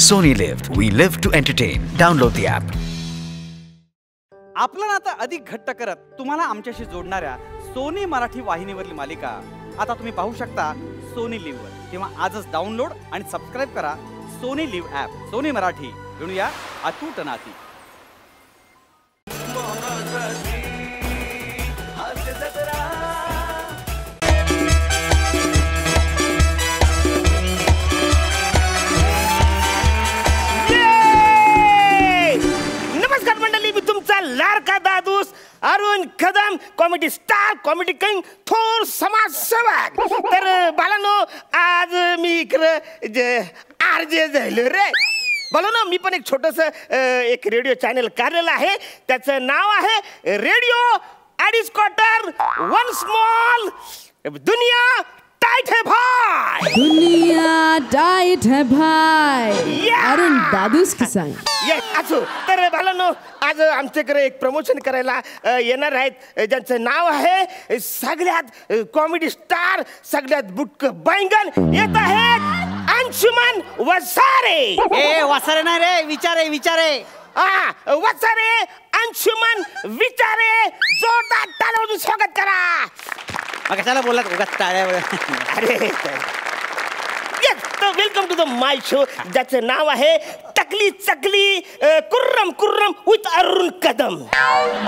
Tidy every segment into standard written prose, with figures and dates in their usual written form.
Sony Live. We live to entertain. Download the app. आपलं नातं अधिक घट्ट करत तुम्हाला आमच्याशी जोडणाऱ्या सोनी मराठी वाहिनीवरील मालिका आता तुम्ही पाहू शकता सोनी लिव्हवर. तेव्हा आजच डाउनलोड आणि सबस्क्राईब करा Sony Liv app. Sony Marathi, जणूया अतूट नाती. लाडका दादूस Arun Kadam, comedy star, comedy king, थोर समाजसेवक. तर बालांनो, आज मी इकडे आरजे झालो रे. बालांनो, मी पण एक छोटस एक रेडिओ चॅनल काढलेलं आहे. त्याचं नाव आहे रेडिओ अडीच क्वार्टर वन स्मॉल. दुनिया टाइट है भाई, दुनिया टाइट है भाई. अरुण दादूस की सांग. असो तर बालांनो, आज आमच्याकडे एक प्रमोशन करायला येणार आहेत ज्यांचं नाव आहे सगळ्यात कॉमेडी स्टार, सगळ्यात बुटक बैंगन. येत आहेत अंशुमन वसारे. ए वसारे नाही रे, विचारे विचारे. वसारे अंशुमन विचारे. जोरदार टाळ्यांनी स्वागत करा. कशाला बोललात उगाच टाळ्या? अरे welcome to the my show, ज्याचं नाव आहे टकली चकली कुर्रम कुर्रम with Arun Kadam.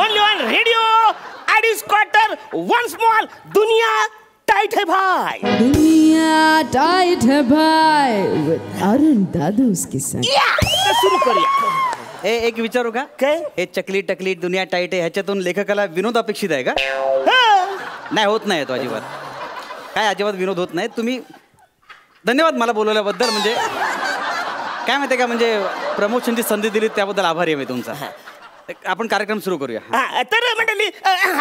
Only on radio अडीच क्वार्टर वन स्मॉल. दुनिया टाइट है भाई, दुनिया टाइट है भाई with अरुण दादूस की सांग. सुरू करूया. एक विचारू का? काय? हे चकली टकली दुनिया टाईट आहे ह्याच्यातून लेखकाला विनोद अपेक्षित आहे का? नाही, होत नाही तो अजिबात. काय अजिबात विनोद होत नाही. तुम्ही धन्यवाद मला बोलवल्याबद्दल. म्हणजे काय माहिती का, म्हणजे प्रमोशनची संधी दिली त्याबद्दल आभारी आहे मी तुमचा. आपण कार्यक्रम सुरू करूया. तर मंडळी,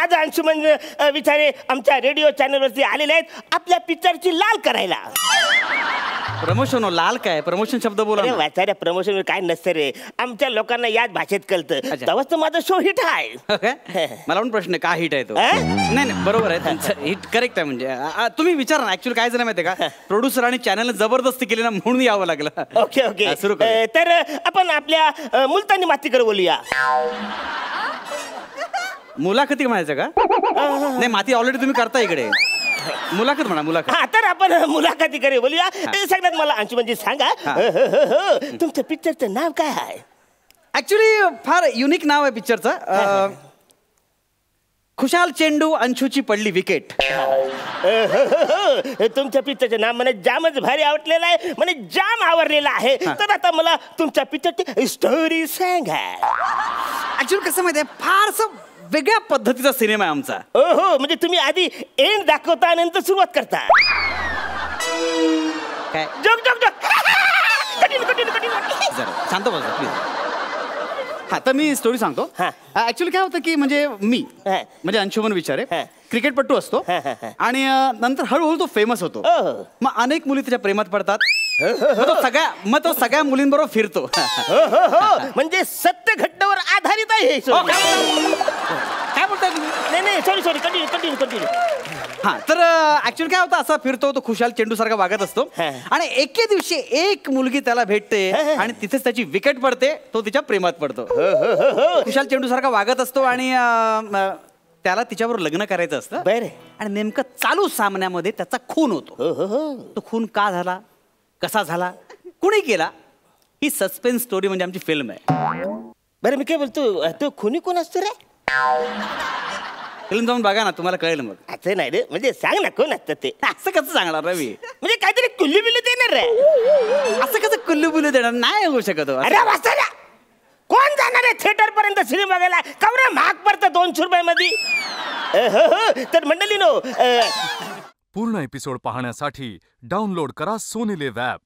आज अंशुमन विचारे आमच्या रेडिओ चॅनलवरती आलेले आहेत आपल्या पिक्चरची लाल करायला. प्रमोशन हो, लाल काय? प्रमोशन शब्द बोला. वाचाऱ्या प्रमोशन काय नसतं रे, आमच्या लोकांना याच भाषेत कळतं. तेव्हाच तर माझा शो हिट आहे. मला पण प्रश्न का हिट आहे तो? नाही बरोबर आहे तुमचं, हिट करेक्ट आहे. म्हणजे तुम्ही विचारा ना. ऍक्च्युअली काय झालं माहिती आहे का, प्रोड्युसर आणि चॅनलने जबरदस्ती केली ना, म्हणून यावं लागलं. ओके ओके, सुरू कर. तर आपण आपल्या मुलतानी मातीकडे बोलूया. मुलाखती म्हणायचं का? नाही, माती ऑलरेडी तुम्ही करता इकडे. मुलाखत म्हणा, मुलाखत. तर आपण मुलाखतीकडे बोलूया. सगळ्यात मला अंशुमनजी सांगा, तुमच्या पिक्चरचं नाव काय आहे? ऍक्च्युली फार युनिक नाव आहे पिक्चरचं. खुशाल चेंडू अंशूची पडली विकेट. तुमच्या पिक्चरचं नाव मला जामच भारी आवडलेलं आहे, म्हणजे जाम आवडलेलं आहे. तर आता मला तुमच्या पिक्चरची स्टोरी सांगा. ऍक्च्युली कसं माहिती आहे, फारसं वेगळ्या पद्धतीचा सिनेमा आहे आमचा. हो, म्हणजे तुम्ही आधी एंड दाखवता नंतर सुरुवात करता काय? Joke joke joke. जरा शांत बसा प्लीज. हा, तर मी स्टोरी सांगतो. ऍक्च्युली काय होतं की, म्हणजे मी म्हणजे अंशुमन विचारे क्रिकेटपट्टू असतो आणि नंतर हळूहळू तो फेमस होतो. मग अनेक मुली त्याच्या प्रेमात पडतात. मग तो सगळ्या मुलींबरोबर फिरतो. म्हणजे सत्य घटनेवर आधारित आहे. काय बोलताय तुम्ही? नाही, सॉरी, कंटिन्यू. हा, तर ऍक्च्युअली काय होतं, असा फिरतो तो खुशाल चेंडू सारखा वागत असतो आणि एके दिवशी एक मुलगी त्याला भेटते आणि तिथेच त्याची विकेट पडते. तो तिच्या प्रेमात पडतो. खुशाल चेंडू सारखा वागत असतो आणि त्याला तिच्याबरोबर लग्न करायचं असतं. आणि नेमकं चालू सामन्यामध्ये त्याचा खून होतो. तो खून का झाला, कसा झाला, कुणी केला, ही सस्पेन्स स्टोरी म्हणजे आमची फिल्म आहे. बरं, मी काय बोलतो, तो खुनी कोण असतो रे? फिल्म जाऊन बघा ना, तुम्हाला कळेल. मग असं नाही रे, म्हणजे सांग ना कोण असतं ते. असं कसं सांगणार रवी? म्हणजे काहीतरी कुल्लू बिल्लू देणार रे. असं कसं कुल्लू बिल्लू देणार? नाही होऊ शकत. अरे वाचायला कोण जाणार आहे थिएटर पर्यंत सिनेमा बघायला? कवरा महाग पडतं 200 रुपयामध्ये. तर मंडळी नो, पूर्ण एपिसोड पाहण्यासाठी डाउनलोड करा सोनी लिव्ह ॲप.